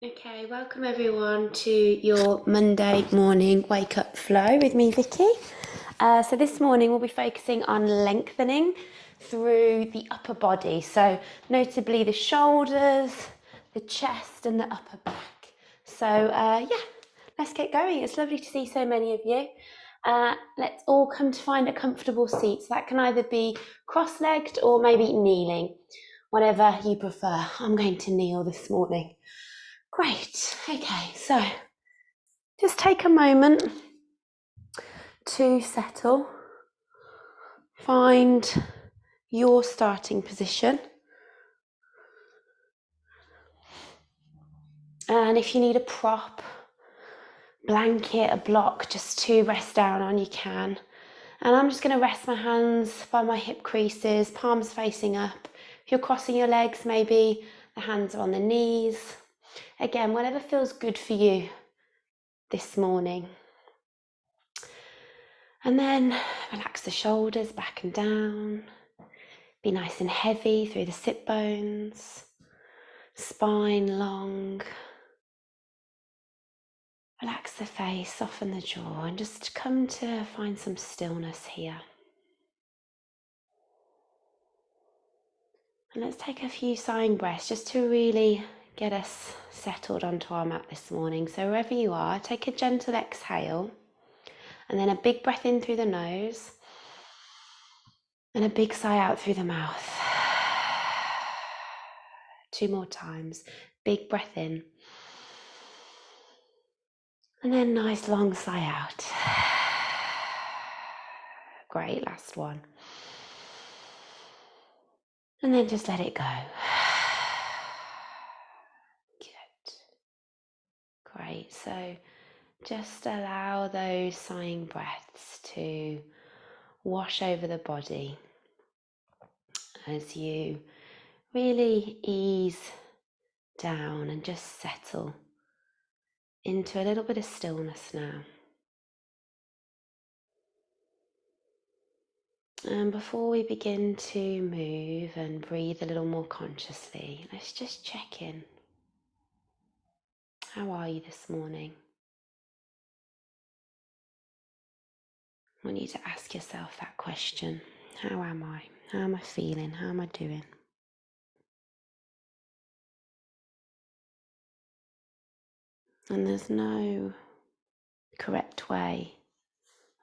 Okay, welcome everyone to your Monday morning wake up flow with me, Vicky. So this morning we'll be focusing on lengthening through the upper body. So notably the shoulders, the chest and the upper back. So yeah, let's get going. It's lovely to see so many of you. Let's all come to find a comfortable seat. So that can either be cross-legged or maybe kneeling, whatever you prefer. I'm going to kneel this morning. Great. Okay, so just take a moment to settle. Find your starting position. And if you need a prop, blanket, a block, just to rest down on, you can. And I'm just going to rest my hands by my hip creases, palms facing up. If you're crossing your legs, maybe the hands are on the knees. Again, whatever feels good for you this morning. And then relax the shoulders back and down. Be nice and heavy through the sit bones. Spine long. Relax the face, soften the jaw, and just come to find some stillness here. And let's take a few sighing breaths just to really get us settled onto our mat this morning. So wherever you are, take a gentle exhale and then a big breath in through the nose and a big sigh out through the mouth. 2 more times. Big breath in. And then nice long sigh out. Great, last one. And then just let it go. Good. Great. So just allow those sighing breaths to wash over the body as you really ease down and just settle into a little bit of stillness now. And before we begin to move and breathe a little more consciously, let's just check in. How are you this morning? I want you to ask yourself that question. How am I? How am I feeling? How am I doing? And there's no correct way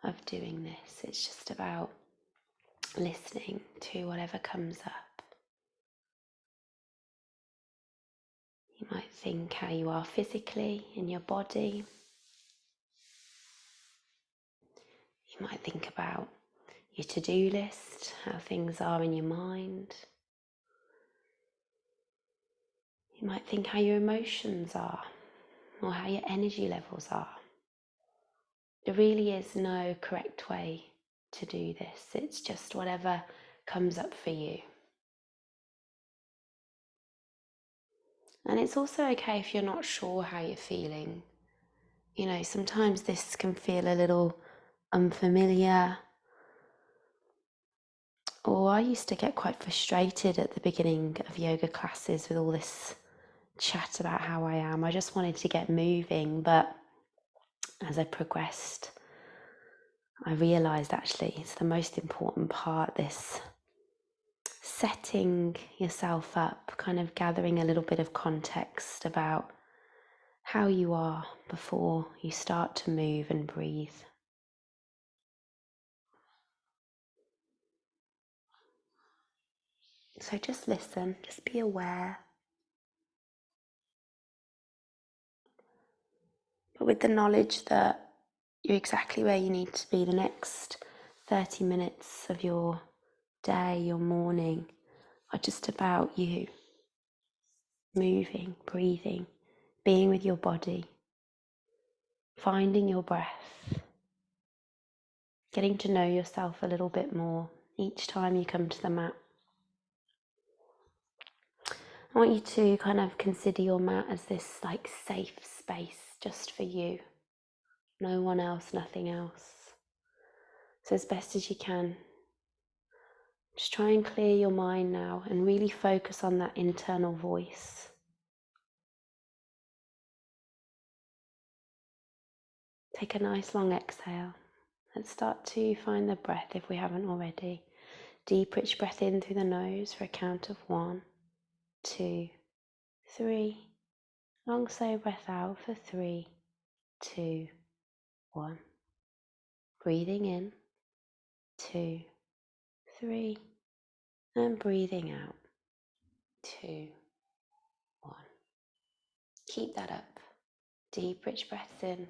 of doing this. It's just about listening to whatever comes up. You might think how you are physically in your body. You might think about your to-do list, how things are in your mind. You might think how your emotions are or how your energy levels are. There really is no correct way to do this. It's just whatever comes up for you. And it's also okay if you're not sure how you're feeling. You know, sometimes this can feel a little unfamiliar. Or I used to get quite frustrated at the beginning of yoga classes with all this chat about how I am. I just wanted to get moving, but as I progressed, I realised actually it's the most important part, this setting yourself up, kind of gathering a little bit of context about how you are before you start to move and breathe. So just listen, just be aware. But with the knowledge that you're exactly where you need to be the next 30 minutes of your day, your morning, are just about you. Moving, breathing, being with your body, finding your breath, getting to know yourself a little bit more each time you come to the mat. I want you to kind of consider your mat as this like safe space just for you. No one else, nothing else. So as best as you can, just try and clear your mind now and really focus on that internal voice. Take a nice long exhale. Let's start to find the breath if we haven't already. Deep, rich breath in through the nose for a count of 1, 2, 3. Long, slow breath out for 3, 2, 1. Breathing in, 2, 3. And breathing out, 2, 1. Keep that up. Deep, rich breaths in.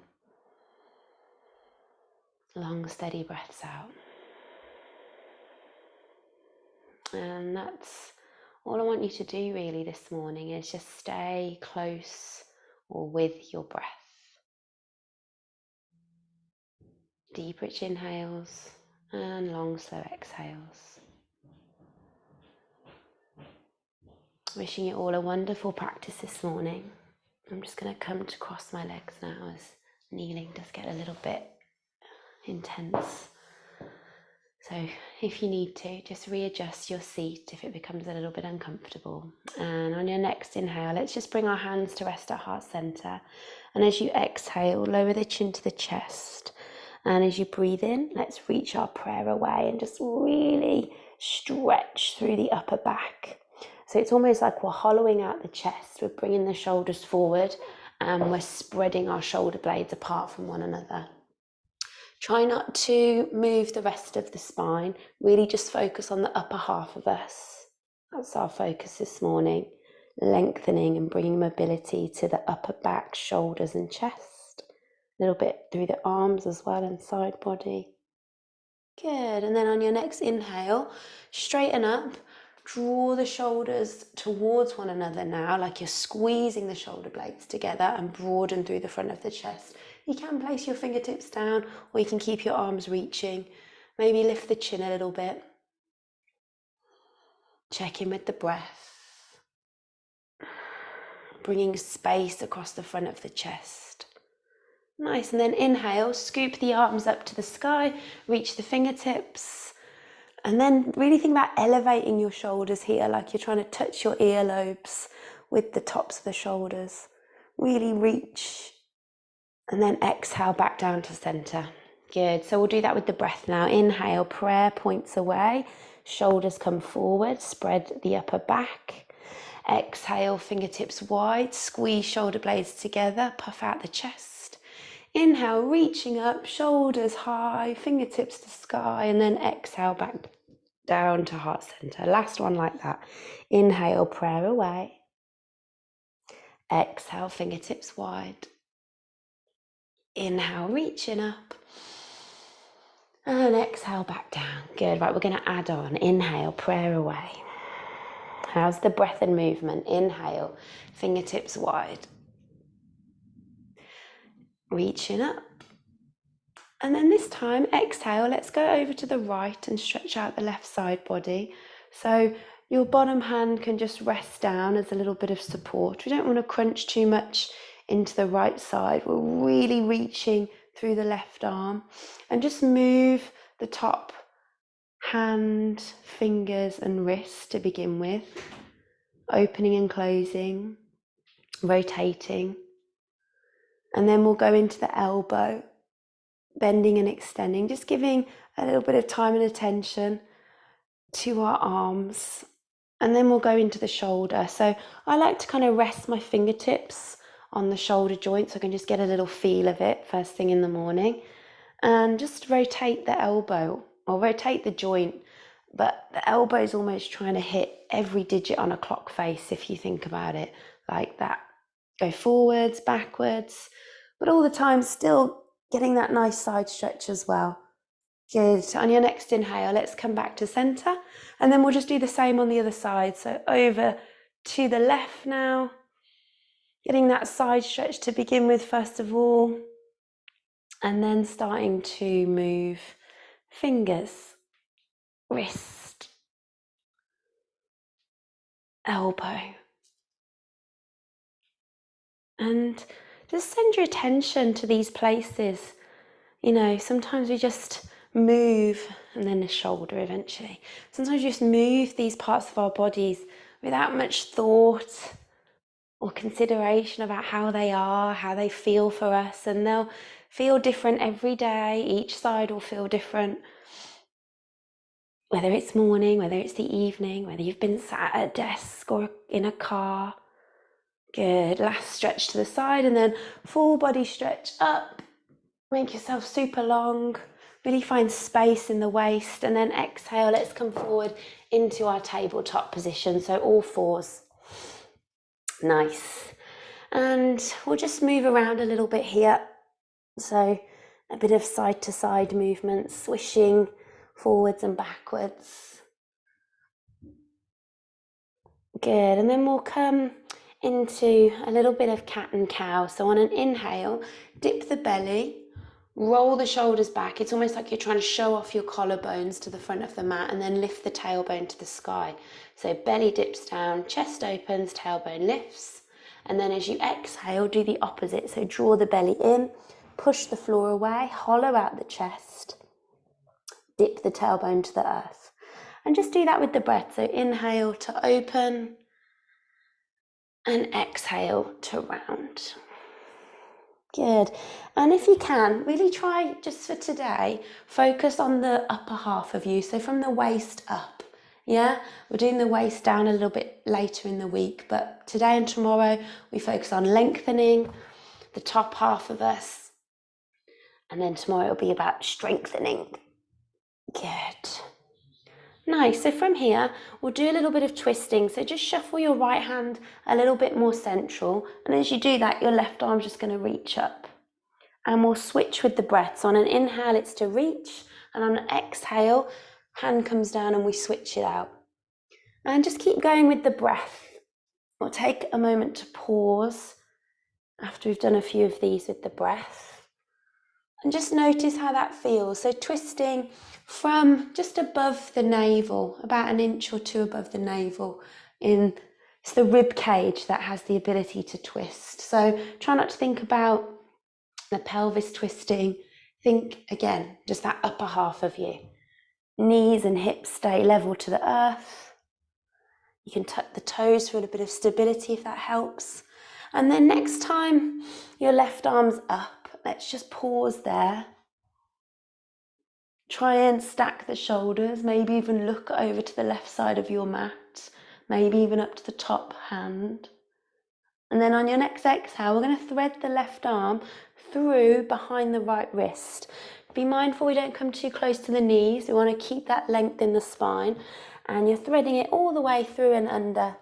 Long, steady breaths out. And that's all I want you to do really this morning, is just stay close or with your breath. Deep, rich inhales and long, slow exhales. Wishing you all a wonderful practice this morning. I'm just going to come to cross my legs now, as kneeling does get a little bit intense. So if you need to, just readjust your seat if it becomes a little bit uncomfortable. And on your next inhale, let's just bring our hands to rest at heart center. And as you exhale, lower the chin to the chest. And as you breathe in, let's reach our prayer away and just really stretch through the upper back. So it's almost like we're hollowing out the chest. We're bringing the shoulders forward and we're spreading our shoulder blades apart from one another. Try not to move the rest of the spine. Really just focus on the upper half of us. That's our focus this morning. Lengthening and bringing mobility to the upper back, shoulders and chest. A little bit through the arms as well and side body. Good. And then on your next inhale, straighten up. Draw the shoulders towards one another now, like you're squeezing the shoulder blades together, and broaden through the front of the chest. You can place your fingertips down, or you can keep your arms reaching. Maybe lift the chin a little bit. Check in with the breath. Bringing space across the front of the chest. Nice, and then inhale, scoop the arms up to the sky, reach the fingertips. And then really think about elevating your shoulders here, like you're trying to touch your earlobes with the tops of the shoulders. Really reach. And then exhale back down to center. Good. So we'll do that with the breath now. Inhale, prayer points away. Shoulders come forward. Spread the upper back. Exhale, fingertips wide. Squeeze shoulder blades together. Puff out the chest. Inhale, reaching up, shoulders high, fingertips to sky, and then exhale back down to heart center. Last one like that. Inhale, prayer away. Exhale, fingertips wide. Inhale, reaching up. And exhale back down. Good. Right, we're going to add on. Inhale, prayer away. How's the breath and movement? Inhale, fingertips wide. Reaching up. And then this time, exhale, let's go over to the right and stretch out the left side body. So your bottom hand can just rest down as a little bit of support. We don't want to crunch too much into the right side. We're really reaching through the left arm. And just move the top hand, fingers and wrists to begin with. Opening and closing, rotating. And then we'll go into the elbow. Bending and extending, just giving a little bit of time and attention to our arms. And then we'll go into the shoulder. So I like to kind of rest my fingertips on the shoulder joint so I can just get a little feel of it first thing in the morning. And just rotate the elbow or rotate the joint. But the elbow is almost trying to hit every digit on a clock face if you think about it like that. Go forwards, backwards, but all the time still getting that nice side stretch as well. Good. On your next inhale, let's come back to center. And then we'll just do the same on the other side. So over to the left now. Getting that side stretch to begin with first of all. And then starting to move fingers, wrist, elbow. And just send your attention to these places. You know, sometimes we just move, and then the shoulder eventually. Sometimes we just move these parts of our bodies without much thought or consideration about how they are, how they feel for us, and they'll feel different every day. Each side will feel different. Whether it's morning, whether it's the evening, whether you've been sat at a desk or in a car. Good. Last stretch to the side and then full body stretch up. Make yourself super long. Really find space in the waist, and then exhale. Let's come forward into our tabletop position. So all fours. Nice. And we'll just move around a little bit here. So a bit of side to side movement, swishing forwards and backwards. Good. And then we'll come into a little bit of cat and cow. So on an inhale, dip the belly, roll the shoulders back. It's almost like you're trying to show off your collarbones to the front of the mat, and then lift the tailbone to the sky. So belly dips down, chest opens, tailbone lifts. And then as you exhale, do the opposite. So draw the belly in, push the floor away, hollow out the chest, dip the tailbone to the earth. And just do that with the breath. So inhale to open and exhale to round. Good. And if you can, really try, just for today, focus on the upper half of you. So from the waist up. Yeah, we're doing the waist down a little bit later in the week, but today and tomorrow we focus on lengthening the top half of us, and then tomorrow it'll be about strengthening. Good. Nice. So from here we'll do a little bit of twisting. So just shuffle your right hand a little bit more central, and as you do that, your left arm's just going to reach up, and we'll switch with the breath. So on an inhale it's to reach, and on an exhale hand comes down and we switch it out. And just keep going with the breath. We'll take a moment to pause after we've done a few of these with the breath. And just notice how that feels. So twisting from just above the navel, about an inch or two above the navel. It's the rib cage that has the ability to twist. So try not to think about the pelvis twisting. Think again, just that upper half of you. Knees and hips stay level to the earth. You can tuck the toes for a little bit of stability if that helps. And then next time your left arm's up, let's just pause there. Try and stack the shoulders, maybe even look over to the left side of your mat, maybe even up to the top hand. And then on your next exhale, we're going to thread the left arm through behind the right wrist. Be mindful we don't come too close to the knees. We want to keep that length in the spine. And you're threading it all the way through and under,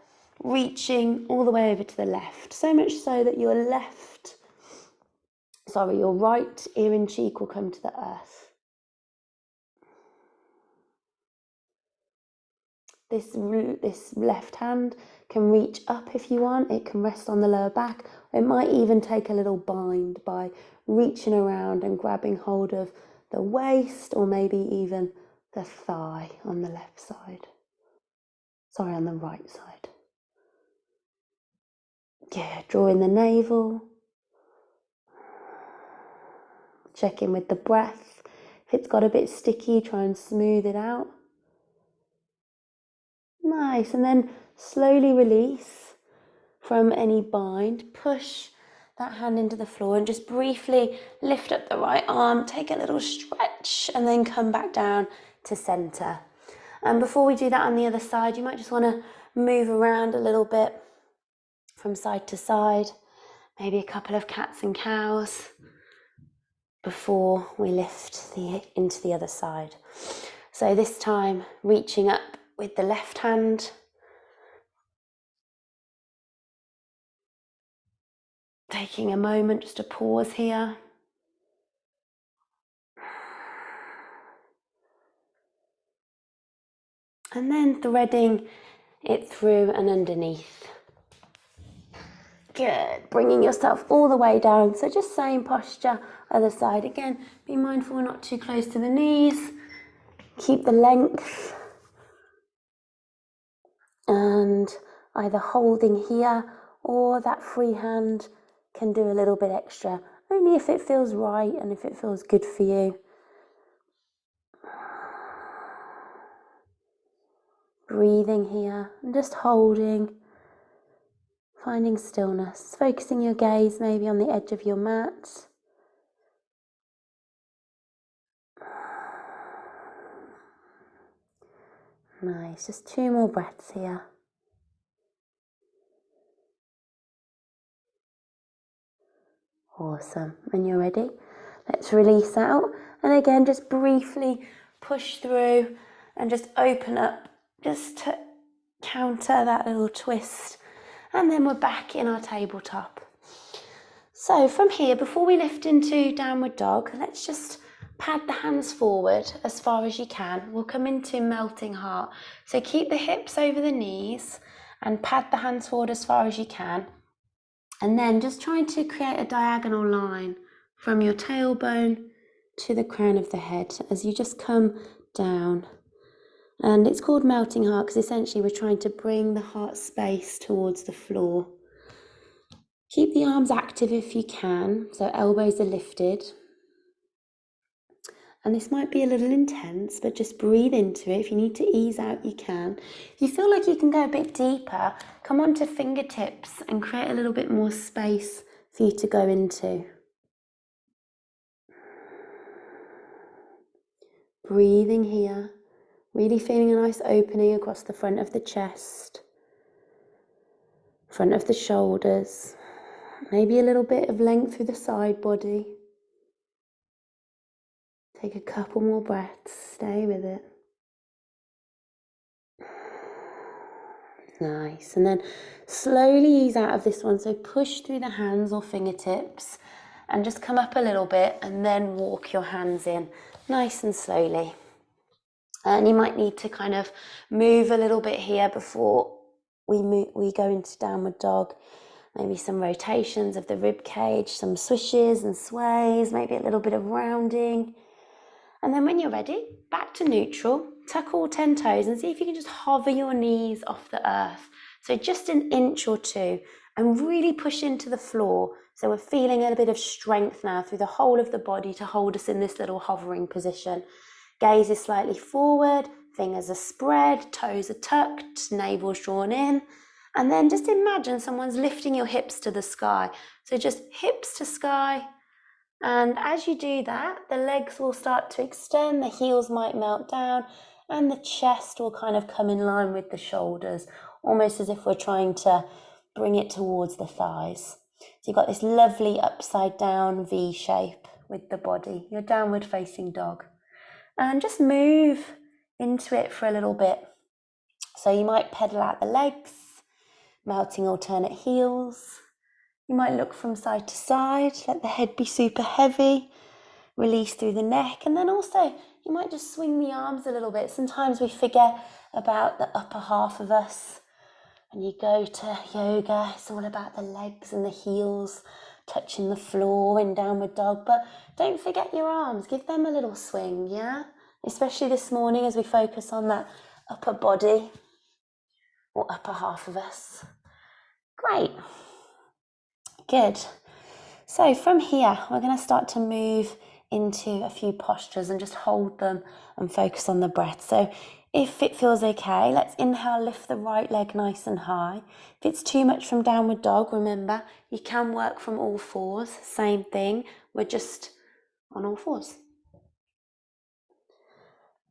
reaching all the way over to the left. So much so that your right ear and cheek will come to the earth. This left hand can reach up if you want. It can rest on the lower back. It might even take a little bind by reaching around and grabbing hold of the waist, or maybe even the thigh on the left side. Sorry, on the right side. Yeah, draw in the navel. Check in with the breath. If it's got a bit sticky, try and smooth it out. Nice. And then slowly release from any bind. Push that hand into the floor and just briefly lift up the right arm, take a little stretch, and then come back down to center. And before we do that on the other side, you might just want to move around a little bit from side to side, maybe a couple of cats and cows before we lift into the other side. So this time, reaching up with the left hand, taking a moment just to pause here. And then threading it through and underneath. Good, bringing yourself all the way down. So just same posture, other side. Again, be mindful we're not too close to the knees. Keep the length. And either holding here or that free hand can do a little bit extra, only if it feels right and if it feels good for you. Breathing here and just holding, finding stillness, focusing your gaze maybe on the edge of your mat. Nice, just 2 more breaths here. Awesome. When you're ready, let's release out. And again, just briefly push through and just open up, just to counter that little twist. And then we're back in our tabletop. So from here, before we lift into downward dog, let's just pad the hands forward as far as you can. We'll come into melting heart. So keep the hips over the knees and pad the hands forward as far as you can. And then just trying to create a diagonal line from your tailbone to the crown of the head as you just come down. And it's called melting heart because essentially we're trying to bring the heart space towards the floor. Keep the arms active if you can, so elbows are lifted. And this might be a little intense, but just breathe into it. If you need to ease out, you can. If you feel like you can go a bit deeper, come onto fingertips and create a little bit more space for you to go into. Breathing here, really feeling a nice opening across the front of the chest, front of the shoulders, maybe a little bit of length through the side body. Take a couple more breaths, stay with it. Nice, and then slowly ease out of this one. So push through the hands or fingertips and just come up a little bit and then walk your hands in nice and slowly. And you might need to kind of move a little bit here before we go into downward dog. Maybe some rotations of the rib cage, some swishes and sways, maybe a little bit of rounding. And then when you're ready, back to neutral, tuck all 10 toes and see if you can just hover your knees off the earth. So just an inch or two and really push into the floor. So we're feeling a bit of strength now through the whole of the body to hold us in this little hovering position. Gaze is slightly forward, fingers are spread, toes are tucked, navel's drawn in. And then just imagine someone's lifting your hips to the sky. So just hips to sky. And as you do that, the legs will start to extend, the heels might melt down, and the chest will kind of come in line with the shoulders, almost as if we're trying to bring it towards the thighs. So you've got this lovely upside down V shape with the body, your downward facing dog. And just move into it for a little bit. So you might pedal out the legs, melting alternate heels. You might look from side to side, let the head be super heavy, release through the neck, and then also you might just swing the arms a little bit. Sometimes we forget about the upper half of us. When you go to yoga, it's all about the legs and the heels touching the floor in downward dog, but don't forget your arms, give them a little swing, yeah? Especially this morning as we focus on that upper body or upper half of us. Great. Good. So from here, we're going to start to move into a few postures and just hold them and focus on the breath. So if it feels okay, let's inhale, lift the right leg nice and high. If it's too much from downward dog, remember, you can work from all fours. Same thing, we're just on all fours.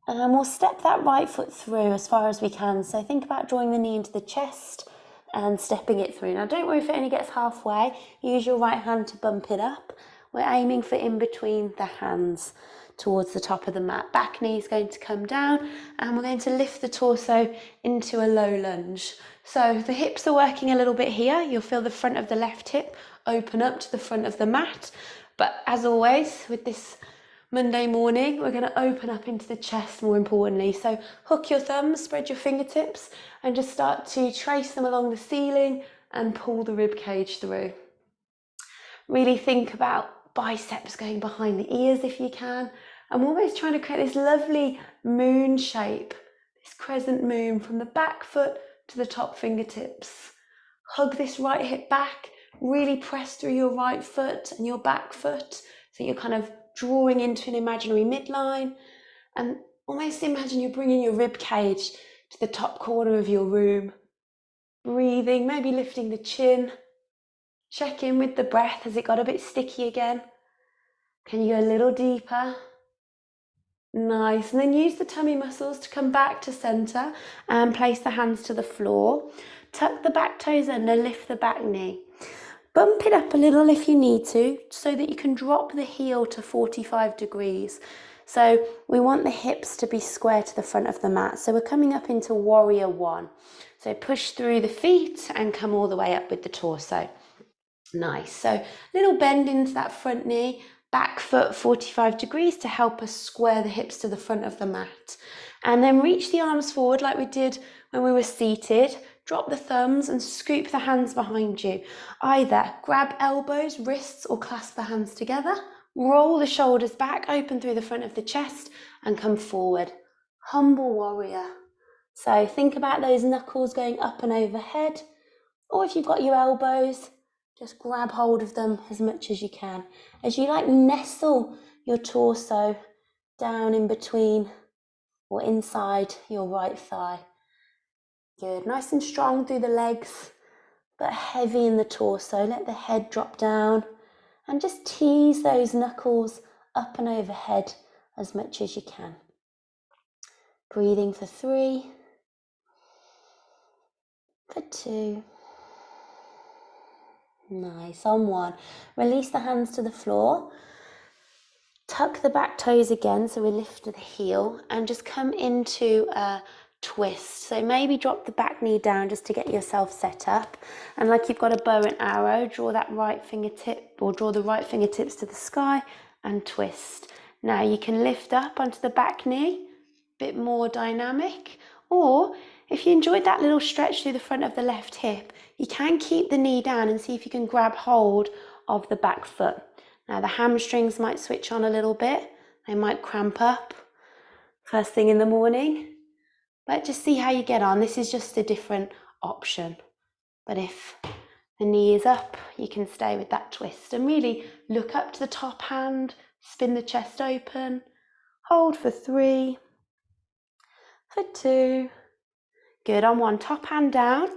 And we'll step that right foot through as far as we can. So think about drawing the knee into the chest and stepping it through. Now don't worry if it only gets halfway. Use your right hand to bump it up. We're aiming for in between the hands towards the top of the mat. Back knee is going to come down and we're going to lift the torso into a low lunge. So the hips are working a little bit here. You'll feel the front of the left hip open up to the front of the mat. But as always with this Monday morning, we're going to open up into the chest more importantly. So hook your thumbs, spread your fingertips and just start to trace them along the ceiling and pull the rib cage through. Really think about biceps going behind the ears if you can. I'm always trying to create this lovely moon shape, this crescent moon from the back foot to the top fingertips. Hug this right hip back, really press through your right foot and your back foot so you're kind of drawing into an imaginary midline, and almost imagine you're bringing your rib cage to the top corner of your room. Breathing, maybe lifting the chin. Check in with the breath. Has it got a bit sticky again? Can you go a little deeper? Nice, and then use the tummy muscles to come back to center and place the hands to the floor. Tuck the back toes under, lift the back knee. Bump it up a little if you need to, so that you can drop the heel to 45 degrees. So we want the hips to be square to the front of the mat. So we're coming up into warrior one. So push through the feet and come all the way up with the torso. Nice, so little bend into that front knee, back foot 45 degrees to help us square the hips to the front of the mat. And then reach the arms forward like we did when we were seated. Drop the thumbs and scoop the hands behind you. Either grab elbows, wrists, or clasp the hands together. Roll the shoulders back, open through the front of the chest and come forward. Humble warrior. So think about those knuckles going up and overhead. Or if you've got your elbows, just grab hold of them as much as you can. As you nestle your torso down in between or inside your right thigh. Good, nice and strong through the legs, but heavy in the torso. Let the head drop down and just tease those knuckles up and overhead as much as you can. Breathing for 3, for 2. Nice, on 1. Release the hands to the floor. Tuck the back toes again, so we lift the heel and just come into a twist. So maybe drop the back knee down just to get yourself set up. And like you've got a bow and arrow, draw that right fingertip or draw the right fingertips to the sky and twist. Now you can lift up onto the back knee, a bit more dynamic. Or if you enjoyed that little stretch through the front of the left hip, you can keep the knee down and see if you can grab hold of the back foot. Now the hamstrings might switch on a little bit. They might cramp up first thing in the morning. But just see how you get on. This is just a different option. But if the knee is up, you can stay with that twist. And really look up to the top hand, spin the chest open. Hold for 3, for 2. Good, on 1, top hand down.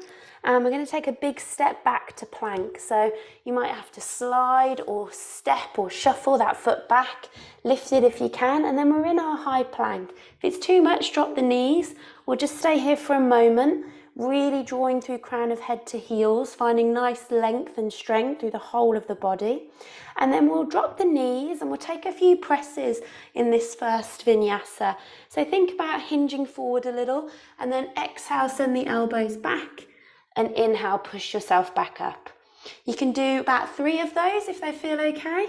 And we're going to take a big step back to plank. So you might have to slide or step or shuffle that foot back. Lift it if you can. And then we're in our high plank. If it's too much, drop the knees. Or just stay here for a moment. Really drawing through crown of head to heels. Finding nice length and strength through the whole of the body. And then we'll drop the knees and we'll take a few presses in this first vinyasa. So think about hinging forward a little. And then exhale, send the elbows back. And inhale, push yourself back up. You can do about 3 of those if they feel okay.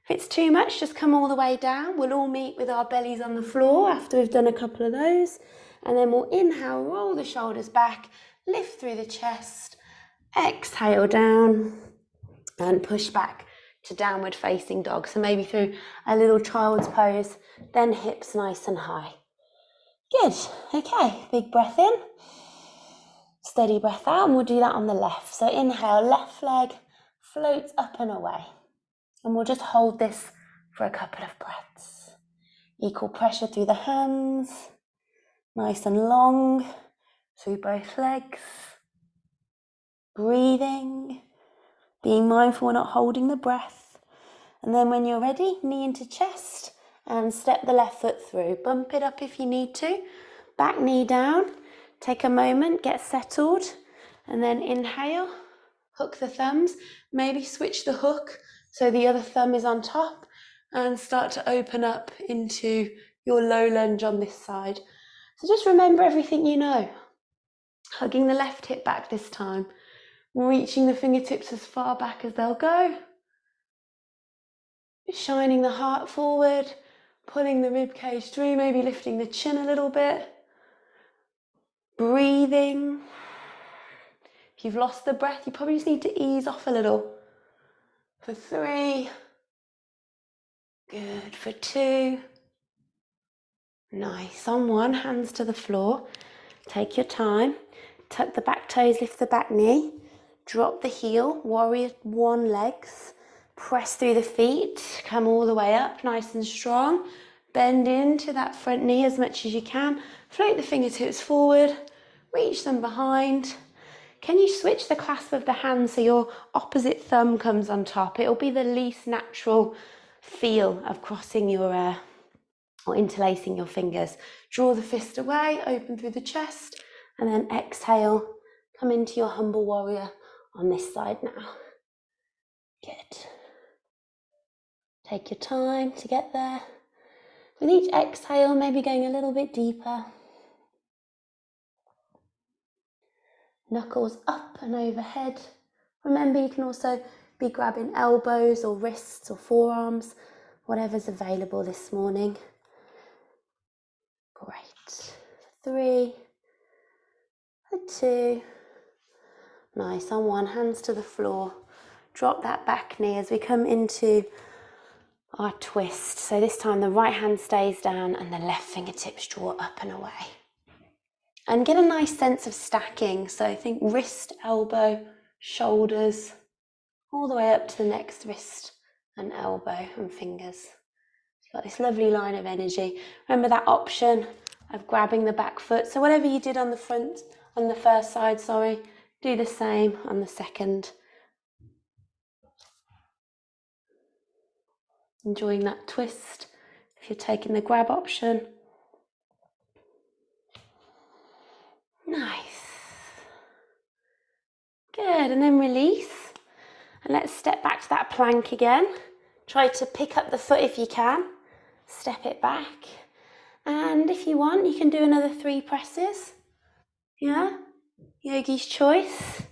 If it's too much, just come all the way down. We'll all meet with our bellies on the floor after we've done a couple of those. And then we'll inhale, roll the shoulders back, lift through the chest, exhale down and push back to downward facing dog. So maybe through a little child's pose, then hips nice and high. Good, okay, big breath in. Steady breath out, and we'll do that on the left. So inhale, left leg floats up and away. And we'll just hold this for a couple of breaths. Equal pressure through the hands, nice and long through both legs. Breathing, being mindful we're not holding the breath. And then when you're ready, knee into chest and step the left foot through. Bump it up if you need to. Back knee down. Take a moment, get settled, and then inhale, hook the thumbs, maybe switch the hook so the other thumb is on top and start to open up into your low lunge on this side. So just remember everything you know. Hugging the left hip back this time, reaching the fingertips as far back as they'll go, shining the heart forward, pulling the rib cage through, maybe lifting the chin a little bit. Breathing. If you've lost the breath, you probably just need to ease off a little. For 3. Good. For 2. Nice. On 1, hands to the floor. Take your time. Tuck the back toes, lift the back knee. Drop the heel, warrior 1 legs. Press through the feet. Come all the way up, nice and strong. Bend into that front knee as much as you can. Float the fingertips forward. Reach them behind. Can you switch the clasp of the hand so your opposite thumb comes on top? It'll be the least natural feel of crossing your or interlacing your fingers. Draw the fist away, open through the chest, and then exhale, come into your humble warrior on this side now. Good. Take your time to get there. With each exhale, maybe going a little bit deeper. Knuckles up and overhead. Remember, you can also be grabbing elbows or wrists or forearms, whatever's available this morning. Great. 3, 2. Nice. On one, hands to the floor. Drop that back knee as we come into our twist. So this time the right hand stays down and the left fingertips draw up and away. And get a nice sense of stacking. So think wrist, elbow, shoulders, all the way up to the next wrist and elbow and fingers. You've got this lovely line of energy. Remember that option of grabbing the back foot. So whatever you did on the front, on the first side, do the same on the second. Enjoying that twist if you're taking the grab option. Nice. Good, and then release. And let's step back to that plank again. Try to pick up the foot if you can. Step it back. And if you want, you can do another 3 presses. Yeah? Yogi's choice.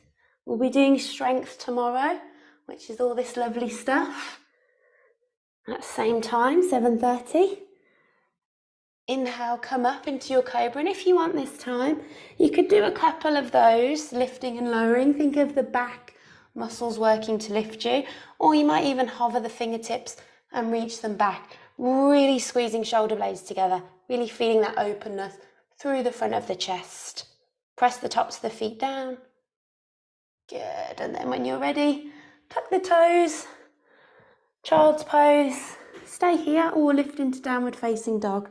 We'll be doing strength tomorrow, which is all this lovely stuff. At the same time, 7:30. Inhale, come up into your cobra. And if you want this time, you could do a couple of those, lifting and lowering. Think of the back muscles working to lift you. Or you might even hover the fingertips and reach them back. Really squeezing shoulder blades together. Really feeling that openness through the front of the chest. Press the tops of the feet down. Good. And then when you're ready, tuck the toes. Child's pose. Stay here or lift into downward facing dog.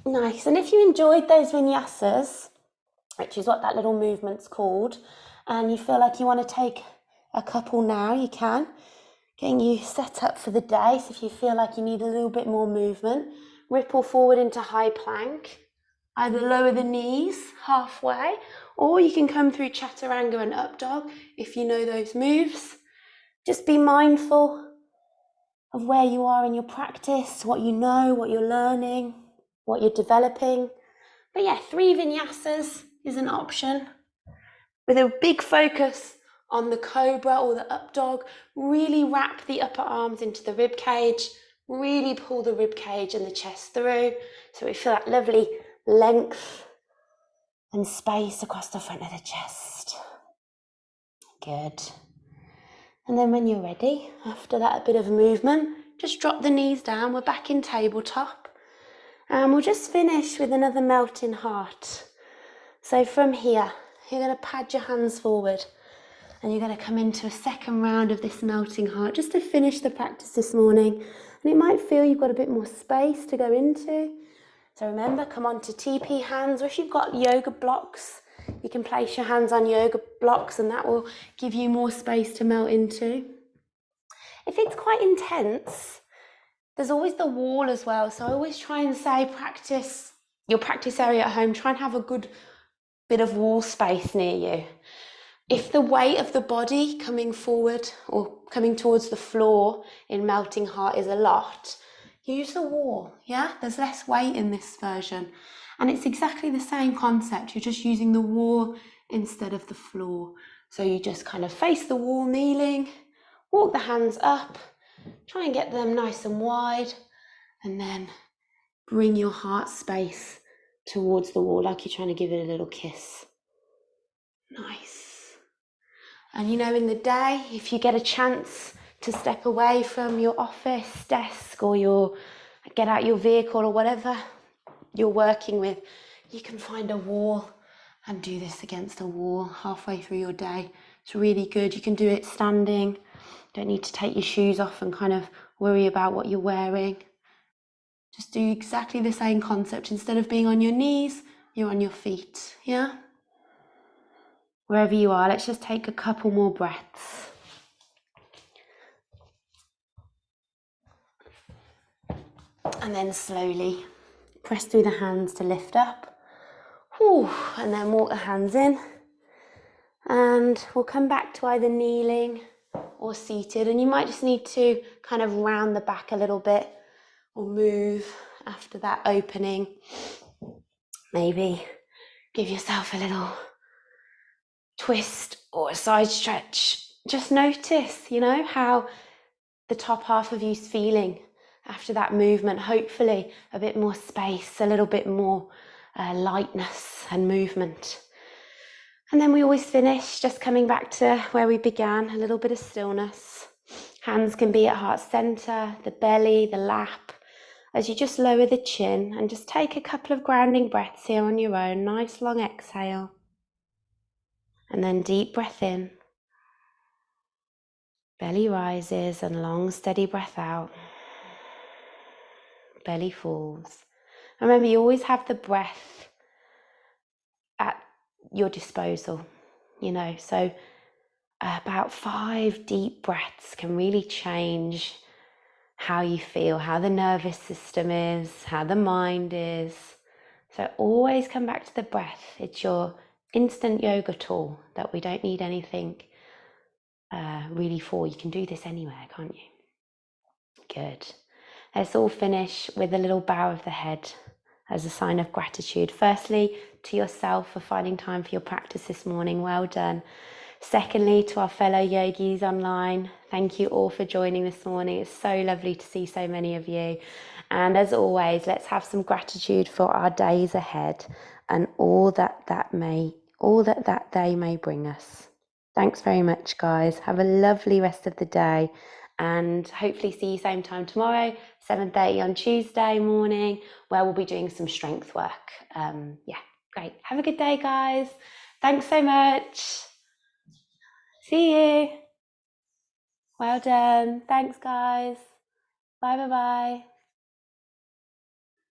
Nice. And if you enjoyed those vinyasas, which is what that little movement's called, and you feel like you want to take a couple now, you can. Getting you set up for the day. So if you feel like you need a little bit more movement, ripple forward into high plank. Either lower the knees halfway, or you can come through chaturanga and up dog if you know those moves. Just be mindful of where you are in your practice, what you know, what you're learning, what you're developing. But yeah, 3 vinyasas is an option with a big focus on the cobra or the up dog. Really wrap the upper arms into the rib cage, really pull the rib cage and the chest through so we feel that lovely length and space across the front of the chest. Good. And then when you're ready, after that bit of movement, just drop the knees down. We're back in tabletop. And we'll just finish with another melting heart. So from here, you're going to pad your hands forward and you're going to come into a second round of this melting heart just to finish the practice this morning. And it might feel you've got a bit more space to go into. So remember, come on to TP hands, or if you've got yoga blocks, you can place your hands on yoga blocks and that will give you more space to melt into. If it's quite intense, there's always the wall as well. So I always try and say practice your practice area at home. Try and have a good bit of wall space near you. If the weight of the body coming forward or coming towards the floor in melting heart is a lot, use the wall, yeah? There's less weight in this version. And it's exactly the same concept. You're just using the wall instead of the floor. So you just kind of face the wall kneeling, walk the hands up, try and get them nice and wide, and then bring your heart space towards the wall like you're trying to give it a little kiss. Nice. And you know, in the day, if you get a chance to step away from your office desk or get out your vehicle or whatever you're working with, you can find a wall and do this against a wall halfway through your day. It's really good. You can do it standing. Don't need to take your shoes off and kind of worry about what you're wearing. Just do exactly the same concept. Instead of being on your knees, you're on your feet, yeah? Wherever you are, let's just take a couple more breaths. And then slowly press through the hands to lift up. Whew. And then walk the hands in. And we'll come back to either kneeling or seated. And you might just need to kind of round the back a little bit or move after that opening. Maybe give yourself a little twist or a side stretch. Just notice, how the top half of you's feeling after that movement. Hopefully a bit more space, a little bit more lightness and movement. And then we always finish just coming back to where we began, a little bit of stillness. Hands can be at heart center, the belly, the lap, as you just lower the chin and just take a couple of grounding breaths here on your own. Nice long exhale. And then deep breath in. Belly rises and long steady breath out. Belly falls. Remember, you always have the breath at your disposal, so about 5 deep breaths can really change how you feel, how the nervous system is, how the mind is. So always come back to the breath. It's your instant yoga tool that we don't need anything really for. You can do this anywhere, can't you? Good. Let's all finish with a little bow of the head as a sign of gratitude. Firstly, to yourself for finding time for your practice this morning. Well done. Secondly, to our fellow yogis online, thank you all for joining this morning. It's so lovely to see so many of you. And as always, let's have some gratitude for our days ahead and all that day may bring us. Thanks very much, guys. Have a lovely rest of the day and hopefully see you same time tomorrow, 7:30 on Tuesday morning, where we'll be doing some strength work. Great. Have a good day, guys. Thanks so much. See you. Well done. Thanks, guys. Bye.